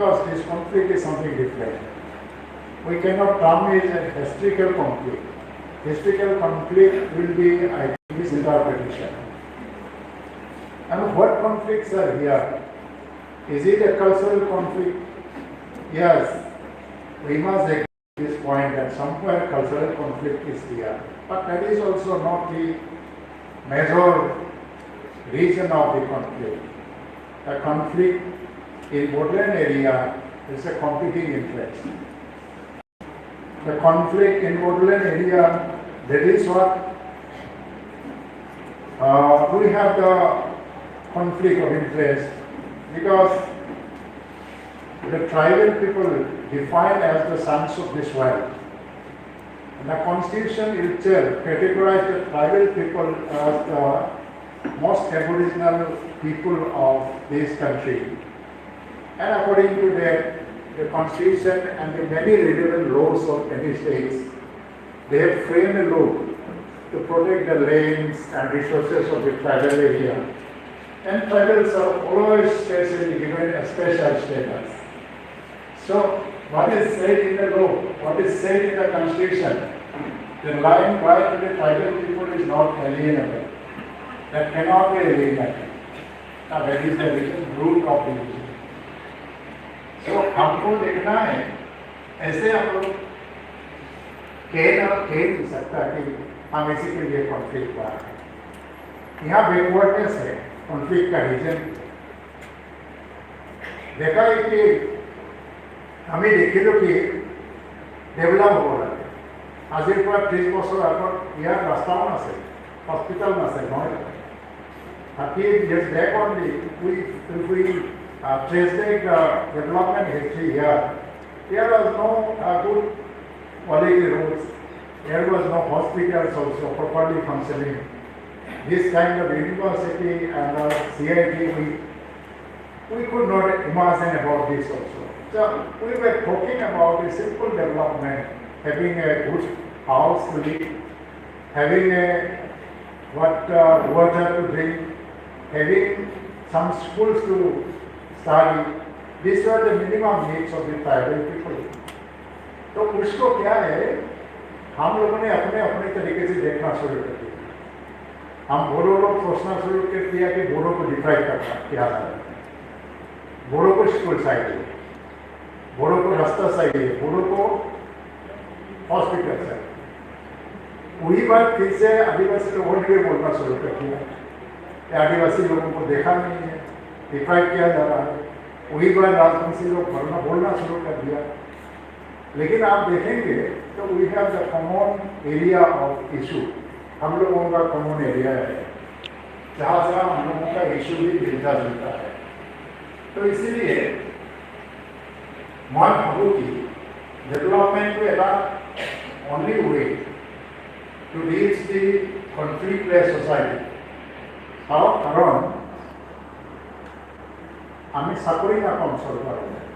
Because this conflict is something different. We cannot term it as historical conflict. Historical conflict will be, I think, misinterpretation. And what conflicts are here? Is it a cultural conflict? Yes, we must agree at this point that somewhere cultural conflict is here. But that is also not the major reason of the conflict. The conflict in Bodoland area is a competing interest. The conflict in Bodoland area, that is what we have the conflict of interest because the tribal people defined as the sons of this world. And the constitution itself categorized the tribal people as the most aboriginal people of this country. And according to that, the constitution and the many relevant laws of many states, they have framed a law to protect the lands and resources of the tribal area. And tribals are always specially given a special status. So, what is said in the law, what is said in the constitution, the lying right to the tribal people is not alienable. That cannot be alienated. Now, that is the root of the issue. तो हमको देखना है ऐसे हम लोग कह नहीं सकता कि हम इसी के लिए कॉन्फ्लिक्ट हुआ है। यहाँ बैकवर्डनेस है कॉन्फ्लिक्ट का रीजन। देखा है कि हमें देखिलो कि डेवलप हो रहा है। आज एक बार 30 বছর আগত ইয়াৰ ৰাস্তাও নাছিল, হস্পিটেল নাছিল নহয়। 30 years back only, if we trace the development history here, there was no good quality roads, there was no hospitals also properly functioning. This kind of university and CIT, we could not imagine about this also. So we were talking about a simple development, having a good house to live, having a water to drink, having some schools to study. These were the minimum needs of the tribal people. तो उसको क्या है, हम लोगों ने अपने अपने तरीके से देखना शुरू कर दिया। हम बोडो लोग सोचना शुरू कर दिया कि बोडो को डिफाइन करना क्या है, बोडो को स्कूल चाहिए, बोडो को रास्ता चाहिए, बोडो को हॉस्पिटल चाहिए। वही बात फिर से आदिवासी लोगों ने बोलना शुरू कर दिया। आदिवासी लोगों को देखा नहीं है, डिफाइन किया जा रहा है। वही बात राजवंशी लोग बोलना शुरू कर दिया। लेकिन आप देखेंगे तो we have the common area of issue, हम लोगों का कॉमन एरिया है जहाँ जहाँ हम लोगों का इशू भी मिलता जुलता है। तो इसीलिए मैं भावूँ कि डेवलपमेंट को एटा only way to reach the conflictless society. कारण আমি চাকৰি নাপাম চৰকাৰৰ,